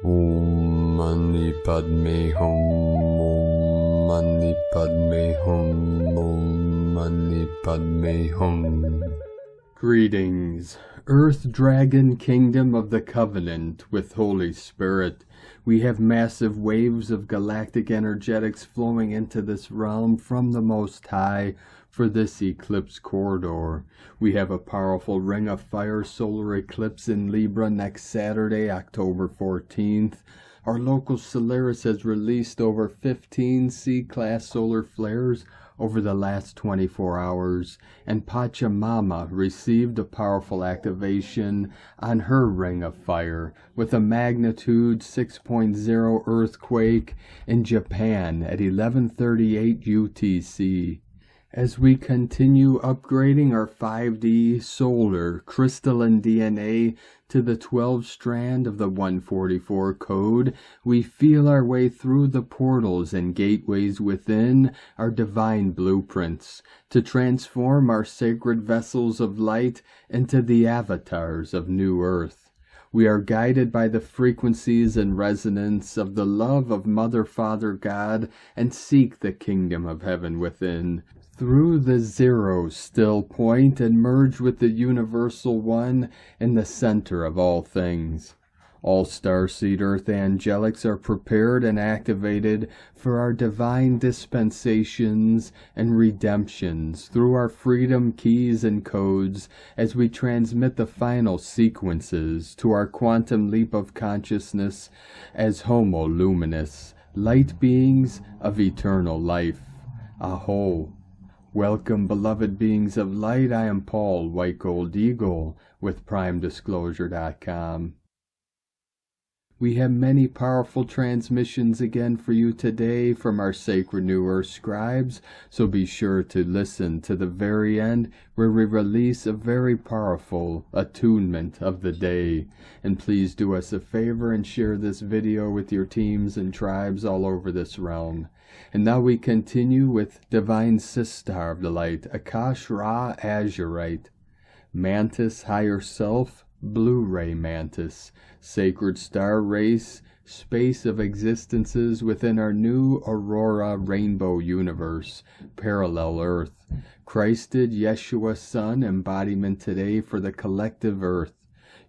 Om Mani Padme Hum, Om Mani Padme Hum, Om Mani Padme Hum. Greetings, Earth Dragon Kingdom of the Covenant with Holy Spirit. We have massive waves of galactic energetics flowing into this realm from the Most High for this eclipse corridor. We have a powerful ring of fire solar eclipse in Libra next Saturday, October 14th. Our local Solaris has released over 15 C-class solar flares over the last 24 hours, and Pachamama received a powerful activation on her ring of fire with a magnitude 6.0 earthquake in Japan at 11:38 UTC. As we continue upgrading our 5D solar crystalline DNA to the 12 strand of the 144 code, we feel our way through the portals and gateways within our divine blueprints to transform our sacred vessels of light into the avatars of New Earth. We are guided by the frequencies and resonance of the love of Mother, Father, God, and seek the kingdom of heaven within. Through the zero still point and merge with the universal one in the center of all things. All Starseed Earth angelics are prepared and activated for our divine dispensations and redemptions through our freedom keys and codes as we transmit the final sequences to our quantum leap of consciousness as Homo Luminous, light beings of eternal life. Aho. Welcome, beloved beings of light. I am Paul, White Gold Eagle, with PrimeDisclosure.com. We have many powerful transmissions again for you today from our sacred New Earth scribes, so be sure to listen to the very end where we release a very powerful attunement of the day. And please do us a favor and share this video with your teams and tribes all over this realm. And now we continue with Divine Sistar of the Light, Akash Ra Azurite, Mantis Higher Self, Blue Ray Mantis, Sacred Star Race, Space of Existences within our new Aurora Rainbow Universe, Parallel Earth, Christed Yeshua Sun embodiment today for the collective Earth,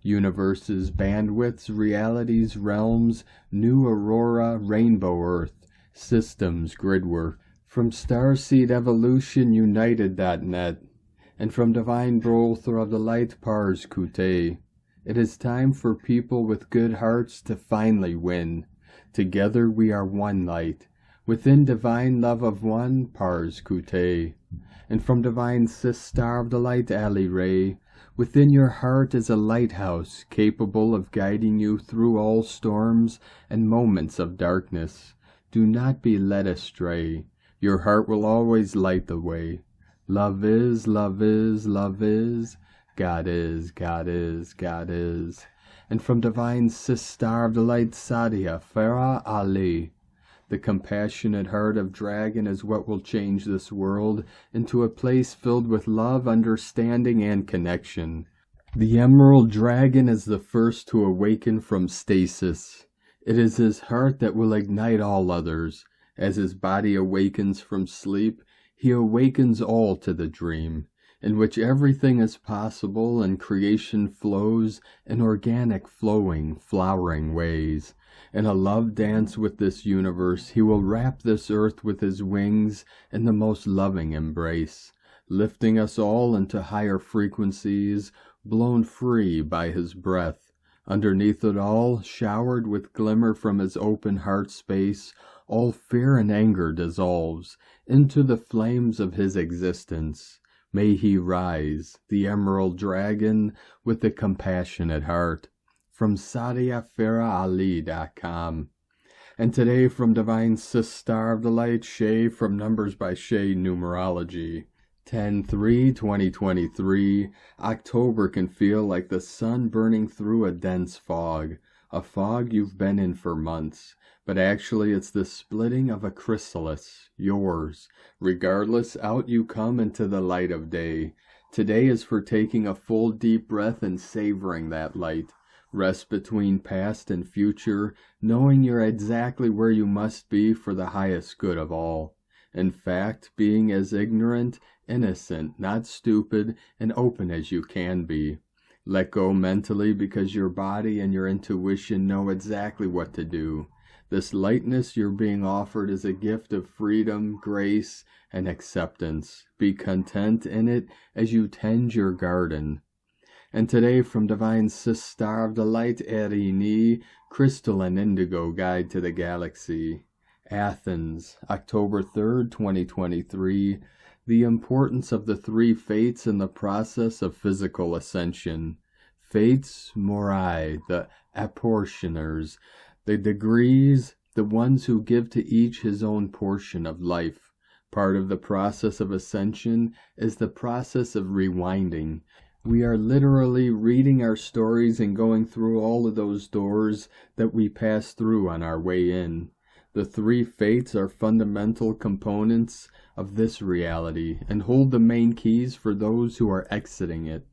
Universes, Bandwidths, Realities, Realms, New Aurora Rainbow Earth, Systems Gridwork, from Starseed Evolution United.net, and from Divine Brother of the Light Pars Kute. It is time for people with good hearts to finally win. Together we are one light, within divine love of one Pars Kute. And from Divine Sistar of the Light Ali Ray, within your heart is a lighthouse capable of guiding you through all storms and moments of darkness. Do not be led astray. Your heart will always light the way. Love is, love is, love is. God is, God is, God is. And from Divine Sistar of the Light Sadia Farah Ali, the compassionate heart of dragon is what will change this world into a place filled with love, understanding, and connection. The Emerald Dragon is the first to awaken from stasis. It is his heart that will ignite all others. As his body awakens from sleep, he awakens all to the dream, in which everything is possible and creation flows in organic, flowing, flowering ways. In a love dance with this universe, he will wrap this earth with his wings in the most loving embrace, lifting us all into higher frequencies, blown free by his breath. Underneath it all, showered with glimmer from his open heart space, all fear and anger dissolves into the flames of his existence. May he rise, the Emerald Dragon, with the compassionate heart. From SadiaFarahAli.com. And today from Divine Sistar of the Light Shay from Numbers by Shay Numerology. 10/3/2023, October can feel like the sun burning through a dense fog, a fog you've been in for months, but actually it's the splitting of a chrysalis, yours. Regardless, out you come into the light of day. Today is for taking a full deep breath and savoring that light, Rest between past and future, knowing you're exactly where you must be for the highest good of all. In fact, being as ignorant, innocent, not stupid, and open as you can be. Let go mentally because your body and your intuition know exactly what to do. This lightness you're being offered is a gift of freedom, grace, and acceptance. Be content in it as you tend your garden. And today from Divine Sister of the Light, Erini, Crystal and Indigo Guide to the Galaxy. Athens, October 3rd, 2023. The importance of the three fates in the process of physical ascension. Fates, Morai, the apportioners, the degrees, the ones who give to each his own portion of life. Part of the process of ascension is the process of rewinding. We are literally reading our stories and going through all of those doors that we pass through on our way in. The three fates are fundamental components of this reality and hold the main keys for those who are exiting it.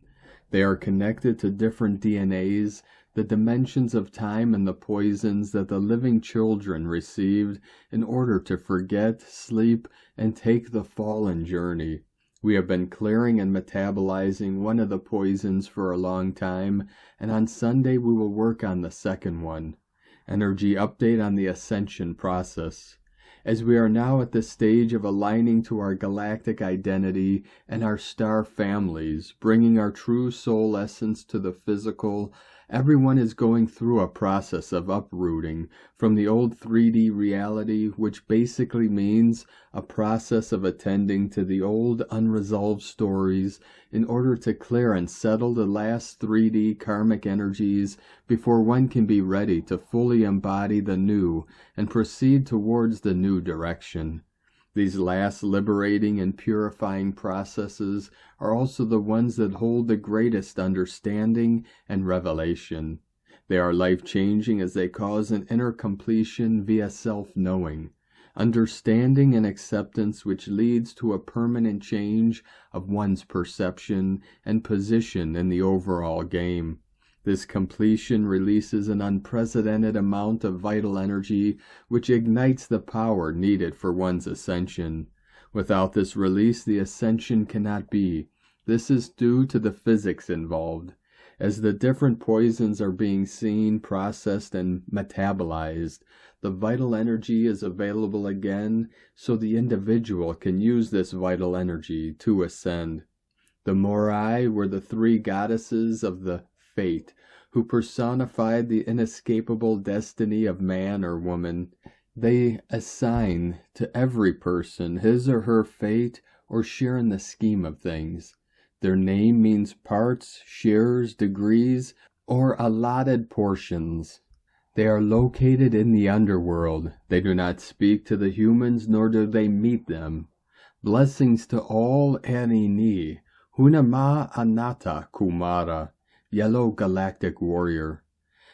They are connected to different DNAs, the dimensions of time and the poisons that the living children received in order to forget, sleep, and take the fallen journey. We have been clearing and metabolizing one of the poisons for a long time, and on Sunday we will work on the second one. Energy update on the Ascension process. As we are now at the stage of aligning to our galactic identity and our star families, bringing our true soul essence to the physical, everyone is going through a process of uprooting from the old 3D reality, which basically means a process of attending to the old unresolved stories in order to clear and settle the last 3D karmic energies before one can be ready to fully embody the new and proceed towards the new direction. These last liberating and purifying processes are also the ones that hold the greatest understanding and revelation. They are life-changing as they cause an inner completion via self-knowing, understanding and acceptance which leads to a permanent change of one's perception and position in the overall game. This completion releases an unprecedented amount of vital energy which ignites the power needed for one's ascension. Without this release, the ascension cannot be. This is due to the physics involved. As the different poisons are being seen, processed, and metabolized, the vital energy is available again so the individual can use this vital energy to ascend. The Morai were the three goddesses of the fate, who personified the inescapable destiny of man or woman. They assign to every person his or her fate or share in the scheme of things. Their name means parts, shares, degrees, or allotted portions. They are located in the underworld. They do not speak to the humans, nor do they meet them. Blessings to all Erini, Hunama Anata Kumara, Yellow Galactic Warrior.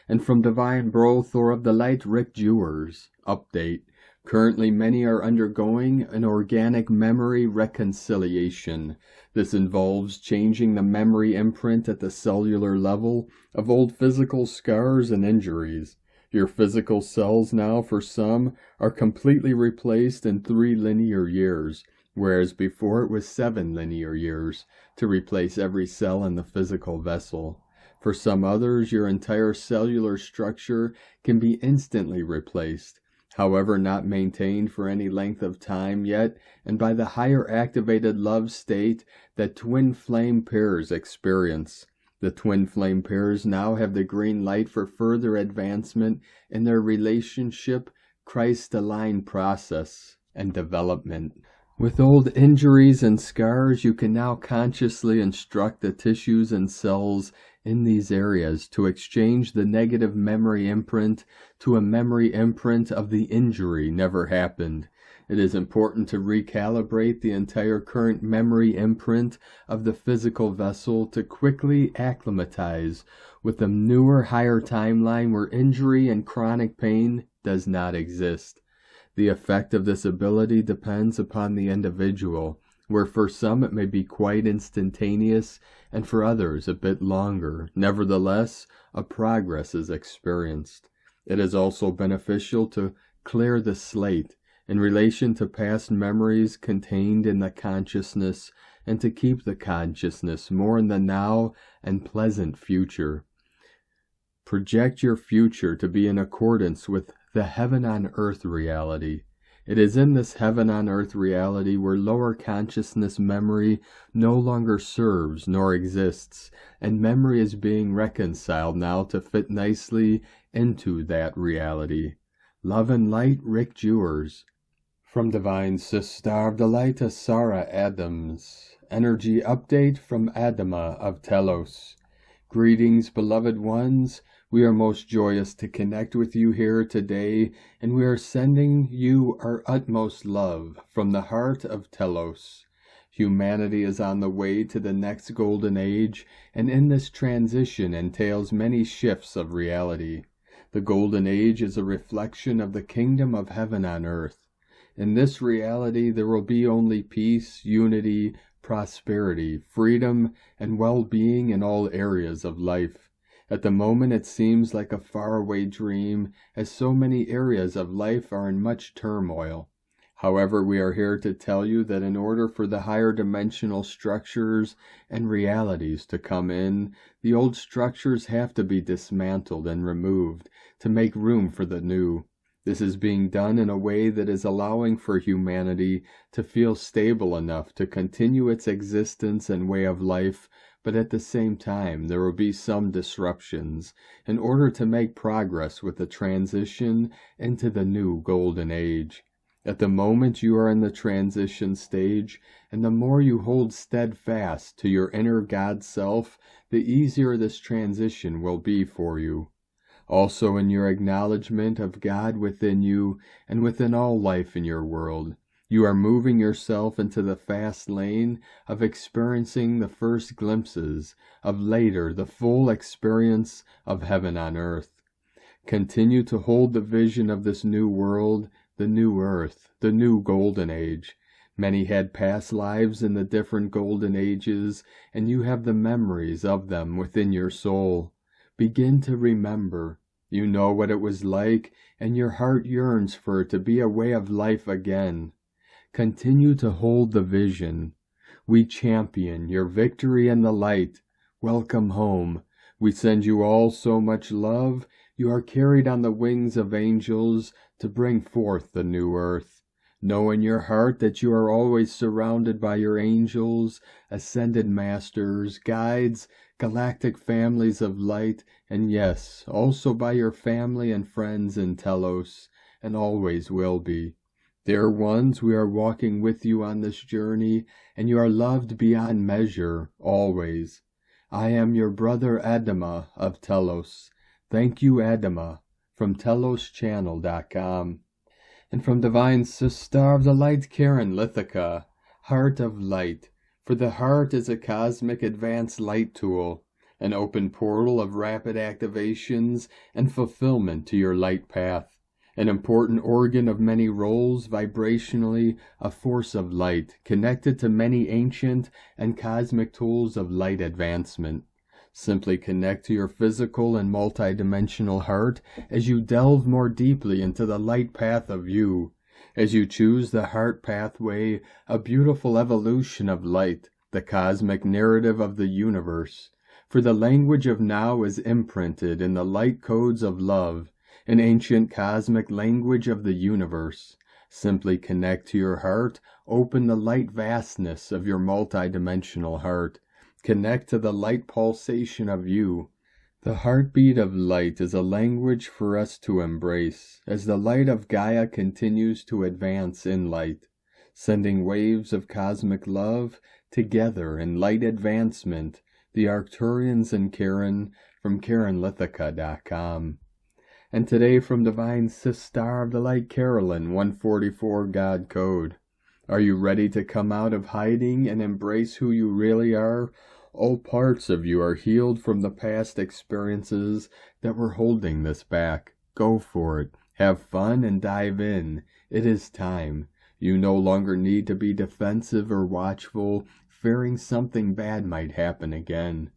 And from Divine Bro Thor of the Light, Rick Jewers. Update. Currently many are undergoing an organic memory reconciliation. This involves changing the memory imprint at the cellular level of old physical scars and injuries. Your physical cells now, for some, are completely replaced in 3 linear years, whereas before it was 7 linear years to replace every cell in the physical vessel. For some others, your entire cellular structure can be instantly replaced, however not maintained for any length of time yet, and by the higher activated love state that twin flame pairs experience. The twin flame pairs now have the green light for further advancement in their relationship, Christ-aligned process, and development. With old injuries and scars, you can now consciously instruct the tissues and cells in these areas to exchange the negative memory imprint to a memory imprint of the injury never happened. It is important to recalibrate the entire current memory imprint of the physical vessel to quickly acclimatize with a newer, higher timeline where injury and chronic pain does not exist. The effect of this ability depends upon the individual, where for some it may be quite instantaneous and for others a bit longer. Nevertheless, a progress is experienced. It is also beneficial to clear the slate in relation to past memories contained in the consciousness, and to keep the consciousness more in the now and pleasant future. Project your future to be in accordance with the heaven-on-earth reality. It is in this heaven-on-earth reality where lower consciousness memory no longer serves nor exists, and memory is being reconciled now to fit nicely into that reality. Love and light, Rick Jewers. From Divine Sister of the Light to Sarah Adams. Energy update from Adama of Telos. Greetings, beloved ones. We are most joyous to connect with you here today, and we are sending you our utmost love from the heart of Telos. Humanity is on the way to the next golden age, and in this transition entails many shifts of reality. The golden age is a reflection of the kingdom of heaven on earth. In this reality there will be only peace, unity, prosperity, freedom, and well-being in all areas of life. At the moment it seems like a faraway dream, as so many areas of life are in much turmoil. However, we are here to tell you that in order for the higher dimensional structures and realities to come in, the old structures have to be dismantled and removed to make room for the new. This is being done in a way that is allowing for humanity to feel stable enough to continue its existence and way of life, but at the same time there will be some disruptions in order to make progress with the transition into the new golden age. At the moment you are in the transition stage, and the more you hold steadfast to your inner God self, the easier this transition will be for you. Also in your acknowledgement of God within you and within all life in your world, you are moving yourself into the fast lane of experiencing the first glimpses of later the full experience of heaven on earth. Continue to hold the vision of this new world, the new earth, the new golden age. Many had past lives in the different golden ages, and you have the memories of them within your soul. Begin to remember. You know what it was like, and your heart yearns for it to be a way of life again. Continue to hold the vision. We champion your victory in the light. Welcome home. We send you all so much love. You are carried on the wings of angels to bring forth the new earth. Know in your heart that you are always surrounded by your angels, ascended masters, guides, galactic families of light, and yes, also by your family and friends in Telos, and always will be. Dear ones, we are walking with you on this journey, and you are loved beyond measure, always. I am your brother Adama of Telos. Thank you, Adama, from teloschannel.com. And from Divine Sister of the Light, Karen Lithica, Heart of Light. For the heart is a cosmic advanced light tool, an open portal of rapid activations and fulfillment to your light path. An important organ of many roles, vibrationally a force of light, connected to many ancient and cosmic tools of light advancement. Simply connect to your physical and multidimensional heart as you delve more deeply into the light path of you. As you choose the heart pathway, a beautiful evolution of light, the cosmic narrative of the universe. For the language of now is imprinted in the light codes of love, an ancient cosmic language of the universe. Simply connect to your heart, open the light vastness of your multidimensional heart. Connect to the light pulsation of you. The heartbeat of light is a language for us to embrace, as the light of Gaia continues to advance in light, sending waves of cosmic love together in light advancement. The Arcturians and Karen from KarenLithica.com. And today from Divine Sister of the Light, Carolyn, 144 God Code. Are you ready to come out of hiding and embrace who you really are? All parts of you are healed from the past experiences that were holding this back. Go for it. Have fun and dive in. It is time. You no longer need to be defensive or watchful, fearing something bad might happen again.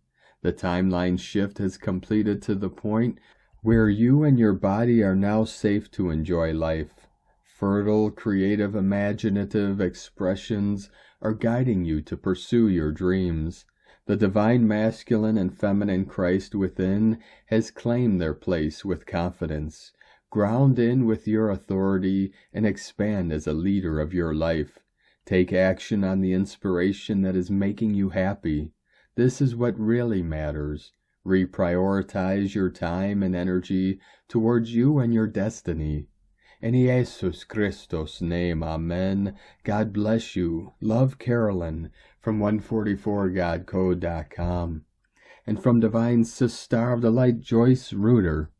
The timeline shift has completed to the point where you and your body are now safe to enjoy life. Fertile, creative, imaginative expressions are guiding you to pursue your dreams. The divine masculine and feminine Christ within has claimed their place with confidence. Ground in with your authority and expand as a leader of your life. Take action on the inspiration that is making you happy. This is what really matters. Reprioritize your time and energy towards you and your destiny. In Jesus Christos' name, amen. God bless you. Love, Carolyn, from 144godcode.com. And from Divine Sister of the Light, Joyce Reuter.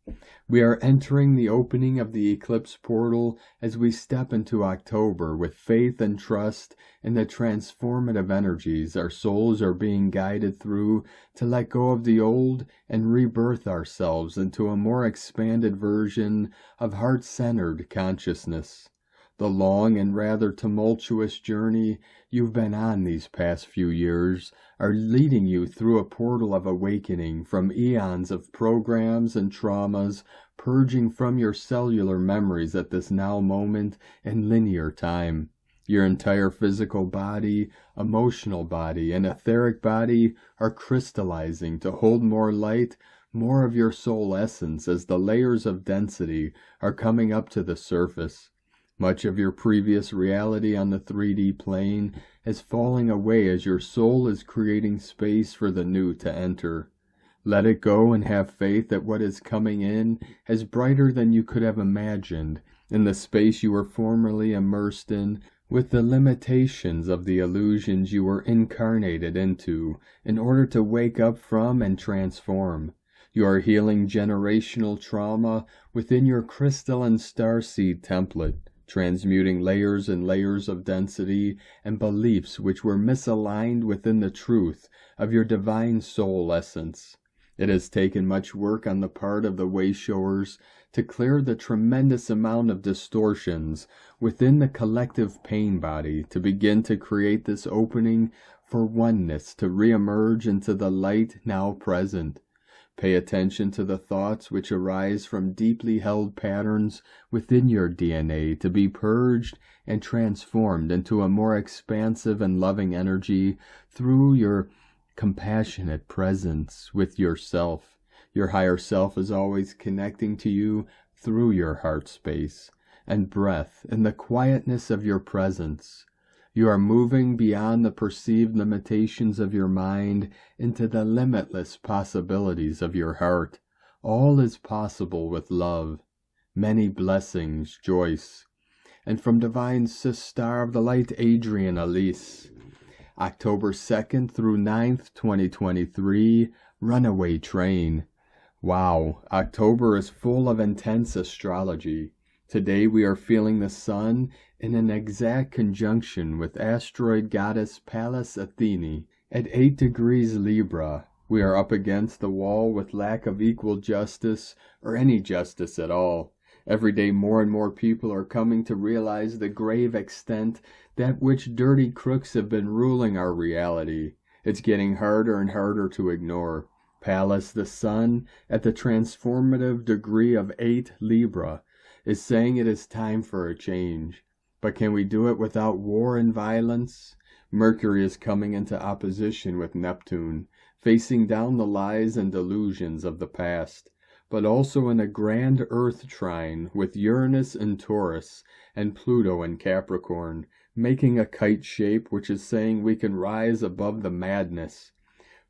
We are entering the opening of the eclipse portal as we step into October with faith and trust in the transformative energies our souls are being guided through to let go of the old and rebirth ourselves into a more expanded version of heart-centered consciousness. The long and rather tumultuous journey you've been on these past few years are leading you through a portal of awakening from eons of programs and traumas purging from your cellular memories at this now moment in linear time. Your entire physical body, emotional body, and etheric body are crystallizing to hold more light, more of your soul essence as the layers of density are coming up to the surface. Much of your previous reality on the 3D plane is falling away as your soul is creating space for the new to enter. Let it go and have faith that what is coming in is brighter than you could have imagined in the space you were formerly immersed in, with the limitations of the illusions you were incarnated into in order to wake up from and transform. You are healing generational trauma within your crystalline starseed template, transmuting layers and layers of density and beliefs which were misaligned within the truth of your divine soul essence. It has taken much work on the part of the Wayshowers to clear the tremendous amount of distortions within the collective pain body to begin to create this opening for oneness to reemerge into the light now present. Pay attention to the thoughts which arise from deeply held patterns within your DNA to be purged and transformed into a more expansive and loving energy through your compassionate presence with yourself. Your higher self is always connecting to you through your heart space and breath in the quietness of your presence. You are moving beyond the perceived limitations of your mind into the limitless possibilities of your heart. All is possible with love. Many blessings, Joyce. And from Divine Sister of the Light, Adrian Elise. October 2nd through 9th, 2023, Runaway Train. Wow, October is full of intense astrology. Today we are feeling the sun in an exact conjunction with asteroid goddess Pallas Athene at 8 degrees Libra. We are up against the wall with lack of equal justice or any justice at all. Every day more and more people are coming to realize the grave extent that which dirty crooks have been ruling our reality. It's getting harder and harder to ignore. Pallas, the sun, at the transformative degree of 8 Libra, is saying it is time for a change. But can we do it without war and violence? Mercury is coming into opposition with Neptune, facing down the lies and delusions of the past, but also in a grand Earth trine with Uranus in Taurus and Pluto in Capricorn, making a kite shape which is saying we can rise above the madness.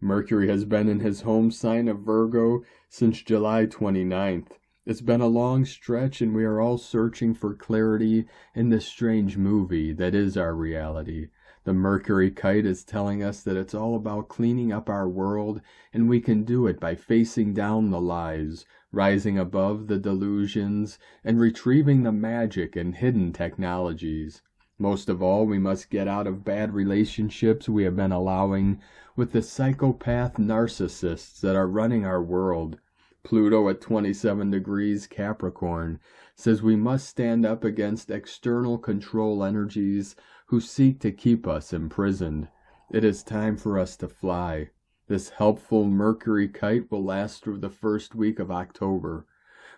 Mercury has been in his home sign of Virgo since July 29th. It's been a long stretch and we are all searching for clarity in this strange movie that is our reality. The Mercury kite is telling us that it's all about cleaning up our world, and we can do it by facing down the lies, rising above the delusions, and retrieving the magic and hidden technologies. Most of all, we must get out of bad relationships we have been allowing with the psychopath narcissists that are running our world. Pluto at 27 degrees Capricorn says we must stand up against external control energies who seek to keep us imprisoned. It is time for us to fly. This helpful Mercury kite will last through the first week of October.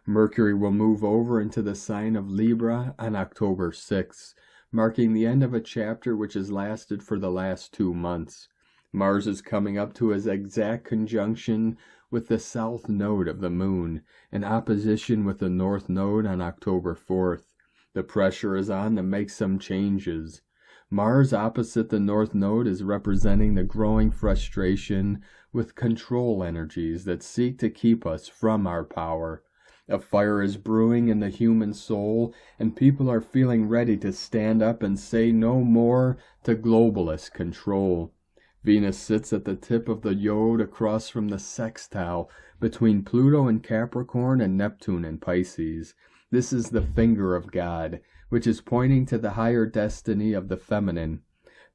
Mercury will move over into the sign of Libra on October 6th, marking the end of a chapter which has lasted for the last 2 months. Mars is coming up to his exact conjunction with the south node of the moon, in opposition with the north node on October 4th. The pressure is on to make some changes. Mars opposite the north node is representing the growing frustration with control energies that seek to keep us from our power. A fire is brewing in the human soul, and people are feeling ready to stand up and say no more to globalist control. Venus sits at the tip of the yod across from the sextile between Pluto in Capricorn and Neptune in Pisces. This is the finger of God, which is pointing to the higher destiny of the feminine.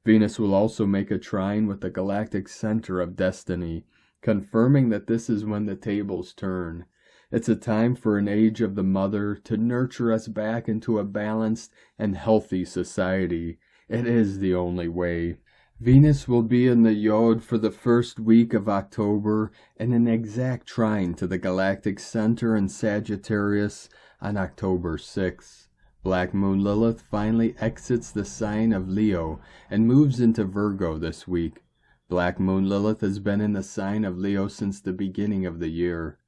Venus will also make a trine with the galactic center of destiny, confirming that this is when the tables turn. It's a time for an age of the mother to nurture us back into a balanced and healthy society. It is the only way. Venus will be in the yod for the first week of October in an exact trine to the galactic center in Sagittarius on October 6th. Black Moon Lilith finally exits the sign of Leo and moves into Virgo this week. Black Moon Lilith has been in the sign of Leo since the beginning of the year.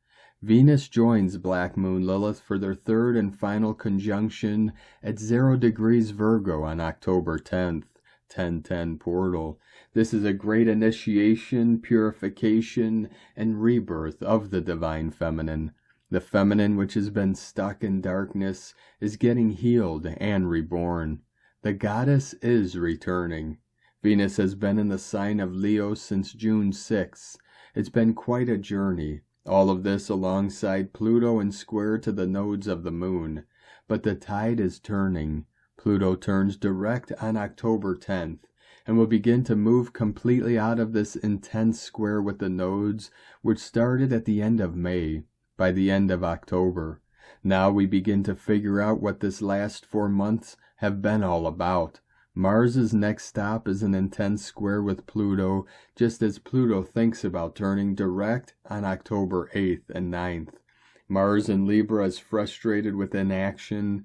Venus joins Black Moon Lilith for their third and final conjunction at 0 degrees Virgo on October 10th. 1010 portal. This is a great initiation, purification, and rebirth of the divine feminine. The feminine, which has been stuck in darkness, is getting healed and reborn. The goddess is returning. Venus has been in the sign of Leo since June 6th. It's been quite a journey. All of this alongside Pluto and square to the nodes of the moon. But the tide is turning. Pluto turns direct on October 10th and will begin to move completely out of this intense square with the nodes, which started at the end of May, by the end of October. Now we begin to figure out what this last 4 months have been all about. Mars's next stop is an intense square with Pluto, just as Pluto thinks about turning direct on October 8th and 9th. Mars in Libra is frustrated with inaction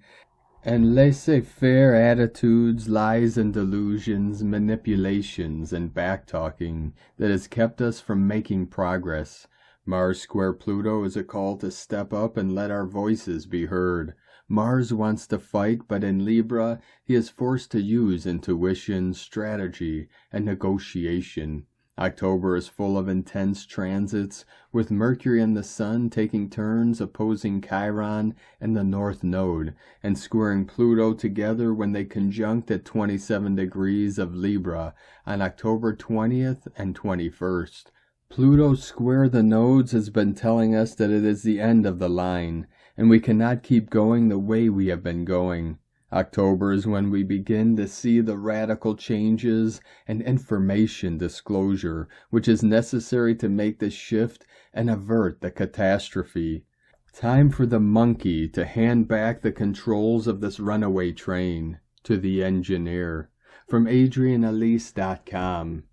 and laissez-faire attitudes, lies and delusions, manipulations, and backtalking that has kept us from making progress. Mars square Pluto is a call to step up and let our voices be heard. Mars wants to fight, but in Libra, he is forced to use intuition, strategy, and negotiation. October is full of intense transits, with Mercury and the Sun taking turns opposing Chiron and the North Node, and squaring Pluto together when they conjunct at 27 degrees of Libra on October 20th and 21st. Pluto square the nodes has been telling us that it is the end of the line, and we cannot keep going the way we have been going. October is when we begin to see the radical changes and information disclosure which is necessary to make this shift and avert the catastrophe. Time for the monkey to hand back the controls of this runaway train to the engineer. From AdrianElise.com.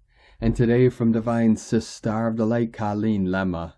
And today from Divine Sister of the Light Colleen Lemma.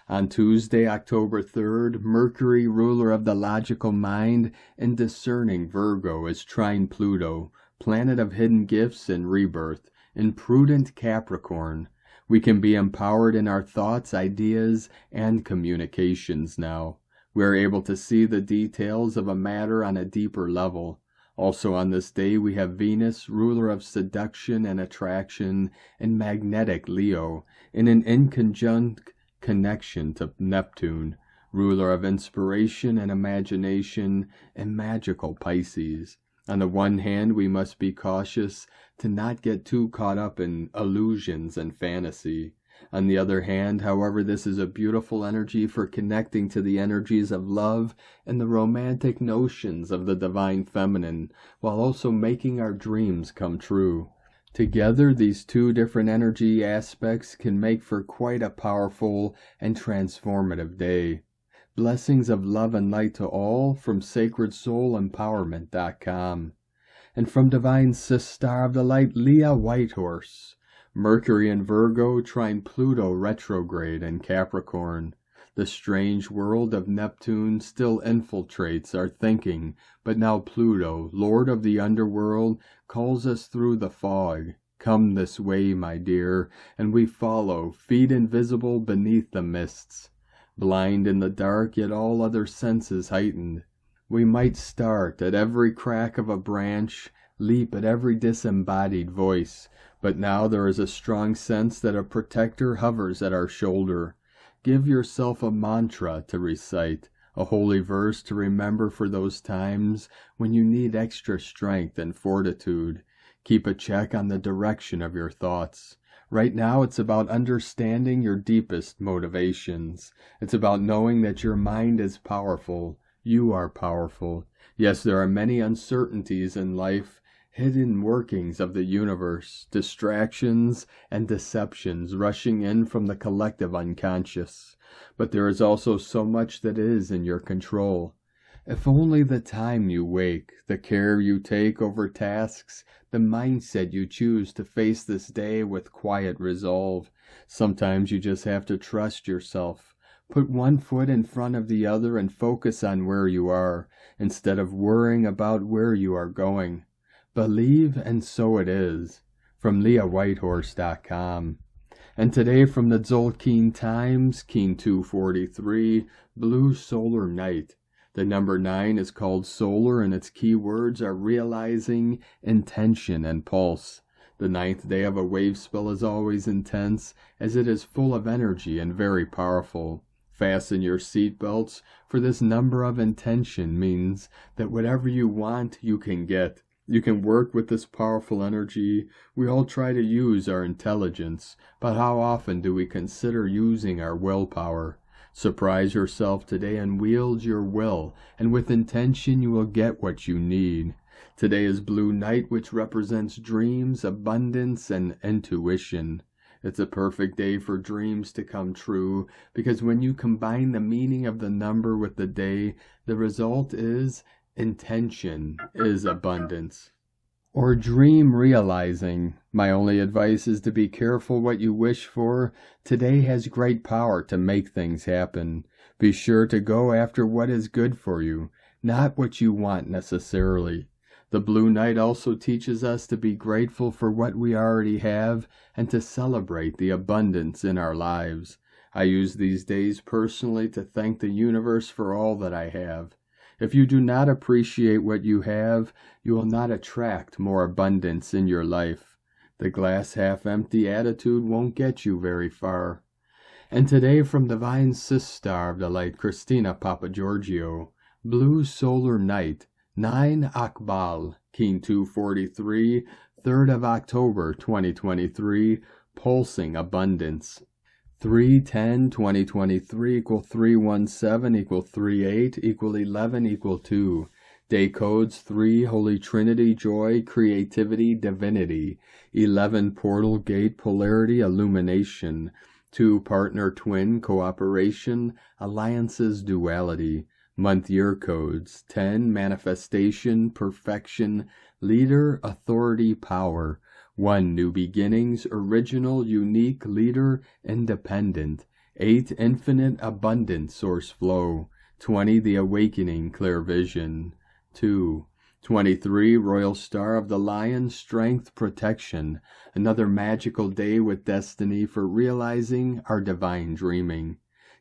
On Tuesday, October 3rd, Mercury, ruler of the logical mind and discerning Virgo, is trine Pluto, planet of hidden gifts and rebirth, in prudent Capricorn. We can be empowered in our thoughts, ideas, and communications now. We are able to see the details of a matter on a deeper level. Also on this day we have Venus, ruler of seduction and attraction, in magnetic Leo, in an inconjunct connection to Neptune, ruler of inspiration and imagination, and magical Pisces. On the one hand, we must be cautious to not get too caught up in illusions and fantasy. On the other hand, however, this is a beautiful energy for connecting to the energies of love and the romantic notions of the divine feminine, while also making our dreams come true. Together, these two different energy aspects can make for quite a powerful and transformative day. Blessings of love and light to all from sacredsoulempowerment.com. And from Divine Sister of the Light, Leah Whitehorse. Mercury in Virgo trine Pluto retrograde in Capricorn. The strange world of Neptune still infiltrates our thinking, but now Pluto, Lord of the underworld, calls us through the fog. Come this way, my dear, and we follow, feet invisible beneath the mists. Blind in the dark, yet all other senses heightened. We might start at every crack of a branch, leap at every disembodied voice, but now there is a strong sense that a protector hovers at our shoulder. Give yourself a mantra to recite, a holy verse to remember for those times when you need extra strength and fortitude. Keep a check on the direction of your thoughts. Right now it's about understanding your deepest motivations. It's about knowing that your mind is powerful. You are powerful. Yes, there are many uncertainties in life, hidden workings of the universe, distractions and deceptions rushing in from the collective unconscious. But there is also so much that is in your control. If only the time you wake, the care you take over tasks, the mindset you choose to face this day with quiet resolve. Sometimes you just have to trust yourself. Put one foot in front of the other and focus on where you are, instead of worrying about where you are going. Believe, and so it is. From LeahWhitehorse.com. And today from the Tzolk'in Times, Keen 243, Blue Solar Night. The number 9 is called solar, and its keywords are realizing, intention, and pulse. The 9th day of a wave spell is always intense, as it is full of energy and very powerful. Fasten your seatbelts, for this number of intention means that whatever you want, you can get. You can work with this powerful energy. We all try to use our intelligence, but how often do we consider using our willpower? Surprise yourself today and wield your will, and with intention you will get what you need. Today is Blue Night, which represents dreams, abundance, and intuition. It's a perfect day for dreams to come true, because when you combine the meaning of the number with the day, the result is intention is abundance. Or dream realizing. My only advice is to be careful what you wish for. Today has great power to make things happen. Be sure to go after what is good for you, not what you want necessarily. The Blue Night also teaches us to be grateful for what we already have and to celebrate the abundance in our lives. I use these days personally to thank the universe for all that I have. If you do not appreciate what you have, you will not attract more abundance in your life. The glass half empty attitude won't get you very far. And today from Divine Sister of the Light, Christina Papagiorgio, Blue Solar Night, 9 Akbal, Keen 243, 3rd of October 2023, Pulsing Abundance. 3/10/2023 = 317 = 38 = 11 = 2. Day codes 3 Holy Trinity, Joy, Creativity, Divinity. 11 Portal Gate, Polarity, Illumination. 2 Partner Twin, Cooperation, Alliances, Duality. Month year codes 10 Manifestation, Perfection, Leader, Authority, Power. 1 New Beginnings, Original, Unique, Leader, Independent. 8 Infinite, Abundant, Source Flow. 20 The Awakening, Clear Vision. 2 23 Royal Star of the Lion, Strength, Protection. Another magical day with destiny for realizing our divine dreaming.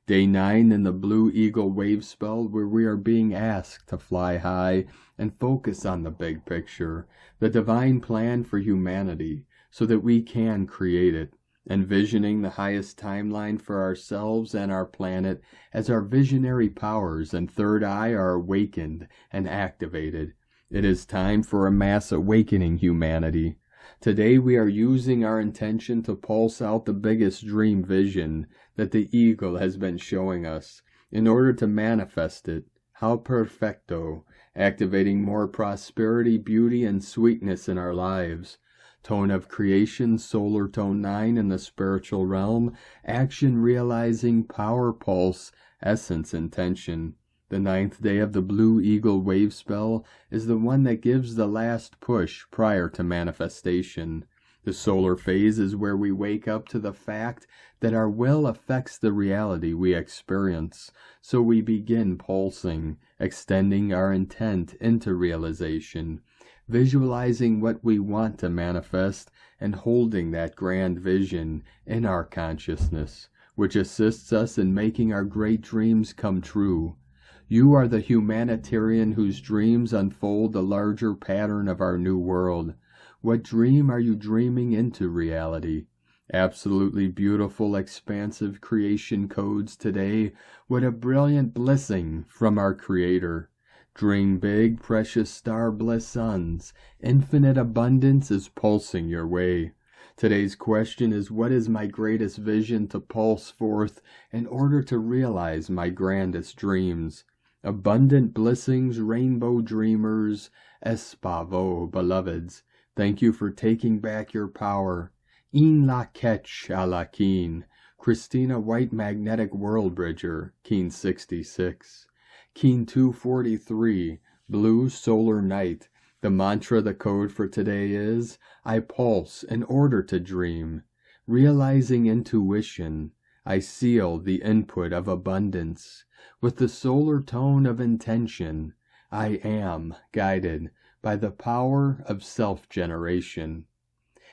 Day 9 in the Blue Eagle Wave Spell, where we are being asked to fly high and focus on the big picture, the divine plan for humanity, so that we can create it, envisioning the highest timeline for ourselves and our planet as our visionary powers and third eye are awakened and activated. It is time for a mass awakening, humanity. Today we are using our intention to pulse out the biggest dream vision that the eagle has been showing us in order to manifest it. How perfecto, activating more prosperity, beauty, and sweetness in our lives. Tone of creation, solar tone 9 in the spiritual realm, action realizing, power pulse, essence intention. The 9th day of the Blue Eagle wave spell is the one that gives the last push prior to manifestation. The solar phase is where we wake up to the fact that our will affects the reality we experience, so we begin pulsing, extending our intent into realization, visualizing what we want to manifest, and holding that grand vision in our consciousness, which assists us in making our great dreams come true. You are the humanitarian whose dreams unfold the larger pattern of our new world. What dream are you dreaming into reality? Absolutely beautiful, expansive creation codes today. What a brilliant blessing from our Creator. Dream big, precious star bliss suns. Infinite abundance is pulsing your way. Today's question is, what is my greatest vision to pulse forth in order to realize my grandest dreams? Abundant blessings, rainbow dreamers, espavo, beloveds. Thank you for taking back your power. In la ketch a la keen. Christina White Magnetic World Bridger, Keen 66. Keen 243, Blue Solar Night. The mantra, the code for today is, I pulse in order to dream. Realizing intuition, I seal the input of abundance. With the solar tone of intention, I am guided by the power of self-generation.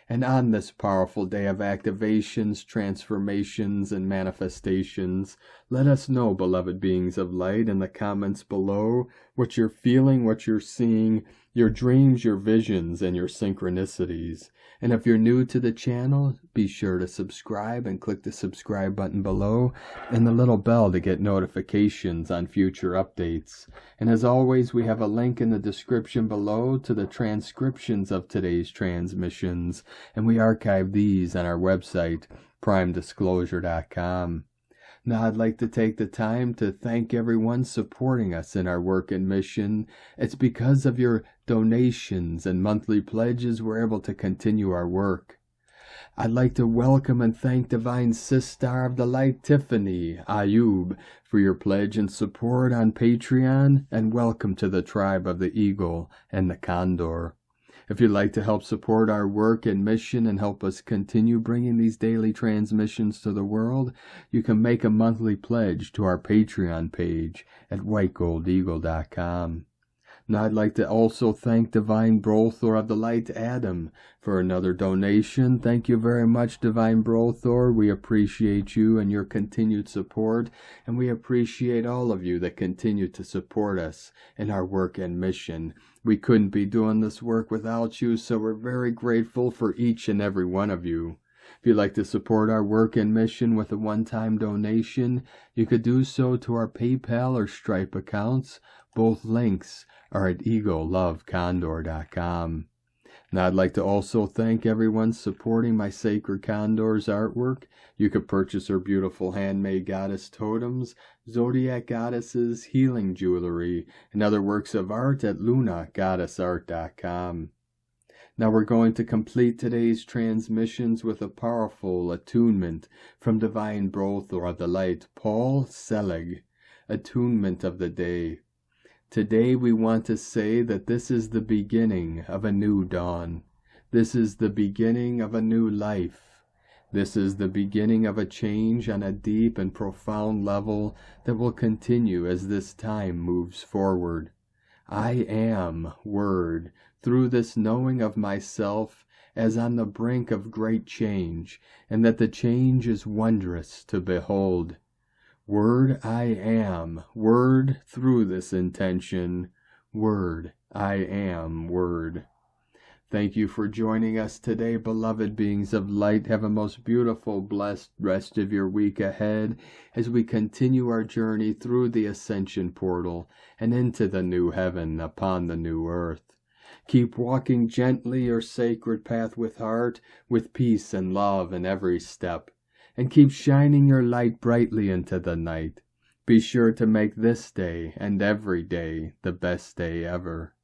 And on this powerful day of activations, transformations, and manifestations, let us know, beloved beings of light, in the comments below what you're feeling, what you're seeing, your dreams, your visions, and your synchronicities. And if you're new to the channel, be sure to subscribe and click the subscribe button below and the little bell to get notifications on future updates. And as always, we have a link in the description below to the transcriptions of today's transmissions, and we archive these on our website, primedisclosure.com. Now I'd like to take the time to thank everyone supporting us in our work and mission. It's because of your donations and monthly pledges we're able to continue our work. I'd like to welcome and thank Divine Sister of the Light, Tifany A, for your pledge and support on Patreon, and welcome to the tribe of the Eagle and the Condor. If you'd like to help support our work and mission and help us continue bringing these daily transmissions to the world, you can make a monthly pledge to our Patreon page at whitegoldeagle.com. Now I'd like to also thank Divine Brothor of the Light, Adam, for another donation. Thank you very much, Divine Brothor. We appreciate you and your continued support, and we appreciate all of you that continue to support us in our work and mission. We couldn't be doing this work without you, so we're very grateful for each and every one of you. If you'd like to support our work and mission with a one-time donation, you could do so to our PayPal or Stripe accounts. Both links are at egolovecondor.com. Now I'd like to also thank everyone supporting my Sacred Condor's artwork. You could purchase her beautiful handmade goddess totems, zodiac goddesses, healing jewelry, and other works of art at lunagoddessart.com. Now we're going to complete today's transmissions with a powerful attunement from Divine Brothor of the Light, Paul Selig. Attunement of the day. Today we want to say that this is the beginning of a new dawn. This is the beginning of a new life. This is the beginning of a change on a deep and profound level that will continue as this time moves forward. I am Word, through this knowing of myself as on the brink of great change, and that the change is wondrous to behold. Word I am, Word through this intention, Word I am, Word. Thank you for joining us today, beloved beings of light. Have a most beautiful, blessed rest of your week ahead as we continue our journey through the Ascension portal and into the new heaven upon the new earth. Keep walking gently your sacred path with heart, with peace and love in every step. And keep shining your light brightly into the night. Be sure to make this day and every day the best day ever.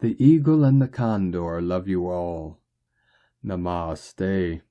The Eagle and the Condor love you all. Namaste.